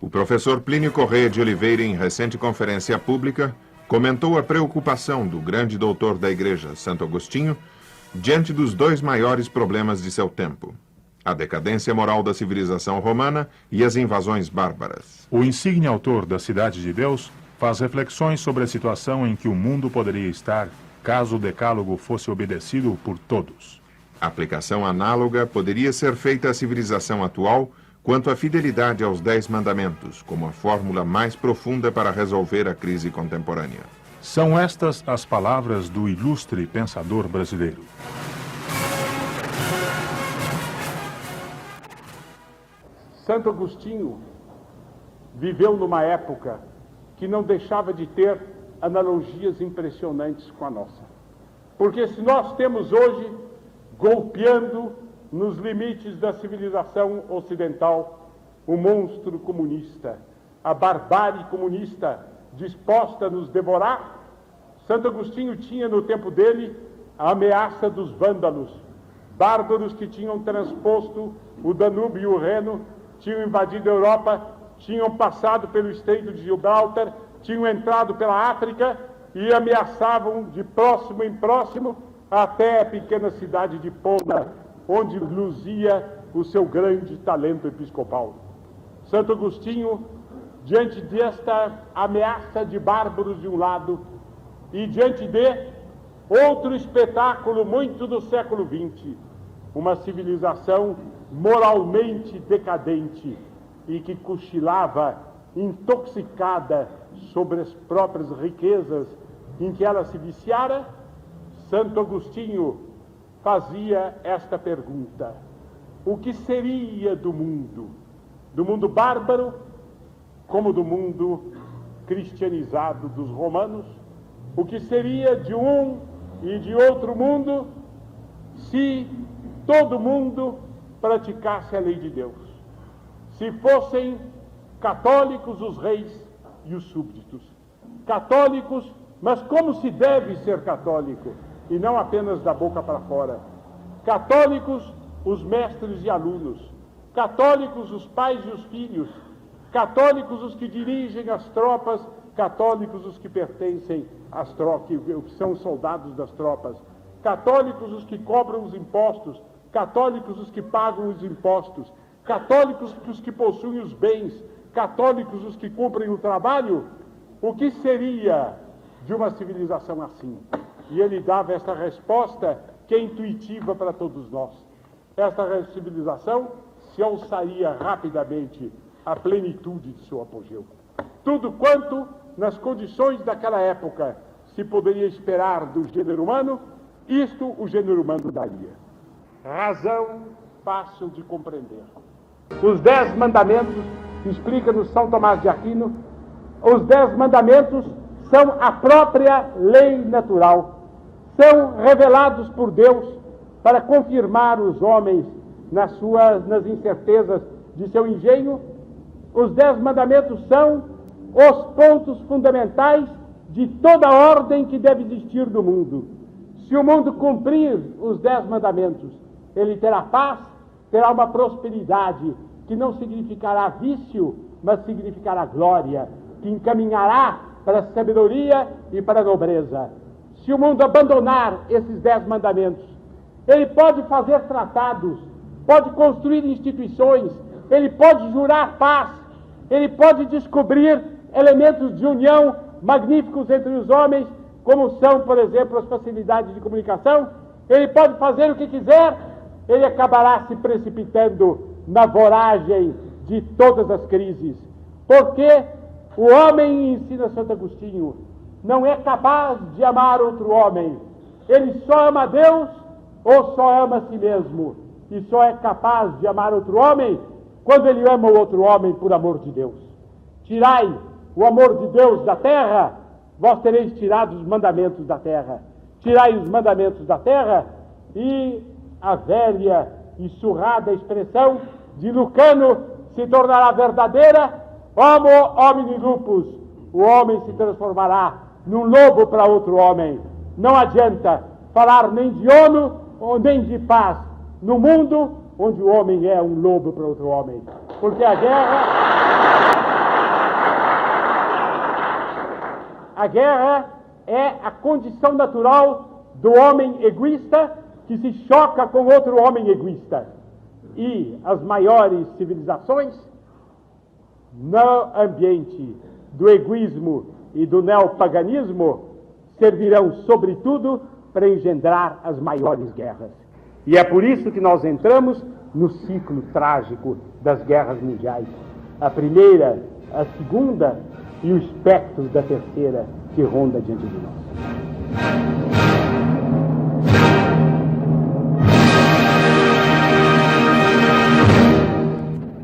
O professor Plínio Corrêa de Oliveira, em recente conferência pública, comentou a preocupação do grande doutor da Igreja, Santo Agostinho, diante dos dois maiores problemas de seu tempo: a decadência moral da civilização romana e as invasões bárbaras. O insigne autor da Cidade de Deus faz reflexões sobre a situação em que o mundo poderia estar caso o decálogo fosse obedecido por todos. A aplicação análoga poderia ser feita à civilização atual quanto à fidelidade aos 10 mandamentos, como a fórmula mais profunda para resolver a crise contemporânea. São estas as palavras do ilustre pensador brasileiro. Santo Agostinho viveu numa época que não deixava de ter analogias impressionantes com a nossa. Porque se nós temos hoje, golpeando nos limites da civilização ocidental, o monstro comunista, a barbárie comunista disposta a nos devorar, Santo Agostinho tinha no tempo dele a ameaça dos vândalos, bárbaros que tinham transposto o Danúbio e o Reno, tinham invadido a Europa, tinham passado pelo Estreito de Gibraltar, tinham entrado pela África e ameaçavam de próximo em próximo até a pequena cidade de Pona, onde luzia o seu grande talento episcopal. Santo Agostinho, diante desta ameaça de bárbaros de um lado e diante de outro espetáculo muito do século XX, uma civilização moralmente decadente e que cochilava intoxicada sobre as próprias riquezas em que ela se viciara, Santo Agostinho fazia esta pergunta: o que seria do mundo? Do mundo bárbaro, como do mundo cristianizado dos romanos? O que seria de um e de outro mundo se todo mundo praticasse a lei de Deus? Se fossem católicos os reis e os súbditos. Católicos, mas como se deve ser católico? E não apenas da boca para fora. Católicos, os mestres e alunos. Católicos, os pais e os filhos. Católicos, os que dirigem as tropas. Católicos, os que pertencem às tropas, que são soldados das tropas. Católicos, os que cobram os impostos. Católicos, os que pagam os impostos. Católicos, os que possuem os bens. Católicos, os que cumprem o trabalho. O que seria de uma civilização assim? E ele dava esta resposta que é intuitiva para todos nós. Esta civilização se alçaria rapidamente à plenitude de seu apogeu. Tudo quanto, nas condições daquela época, se poderia esperar do gênero humano, isto o gênero humano daria. Razão fácil de compreender. Os 10 mandamentos, explica-nos São Tomás de Aquino, os 10 mandamentos são a própria lei natural. São revelados por Deus para confirmar os homens nas incertezas de seu engenho. Os 10 mandamentos são os pontos fundamentais de toda a ordem que deve existir no mundo. Se o mundo cumprir os 10 mandamentos, ele terá paz, terá uma prosperidade que não significará vício, mas significará glória, que encaminhará para a sabedoria e para a nobreza. Se o mundo abandonar esses 10 mandamentos, ele pode fazer tratados, pode construir instituições, ele pode jurar paz, ele pode descobrir elementos de união magníficos entre os homens, como são, por exemplo, as facilidades de comunicação. Ele pode fazer o que quiser, ele acabará se precipitando na voragem de todas as crises. Porque o homem, ensina Santo Agostinho, não é capaz de amar outro homem. Ele só ama Deus ou só ama a si mesmo. E só é capaz de amar outro homem quando ele ama o outro homem por amor de Deus. Tirai o amor de Deus da terra, vós tereis tirado os mandamentos da terra. Tirai os mandamentos da terra e a velha e surrada expressão de Lucano se tornará verdadeira: homo homini lupus. O homem se transformará num lobo para outro homem. Não adianta falar nem de ONU ou nem de paz no mundo onde o homem é um lobo para outro homem. Porque a guerra A guerra é a condição natural do homem egoísta que se choca com outro homem egoísta. E as maiores civilizações, no ambiente do egoísmo e do neopaganismo, servirão, sobretudo, para engendrar as maiores guerras. E é por isso que nós entramos no ciclo trágico das guerras mundiais. A primeira, a segunda e o espectro da terceira que ronda diante de nós.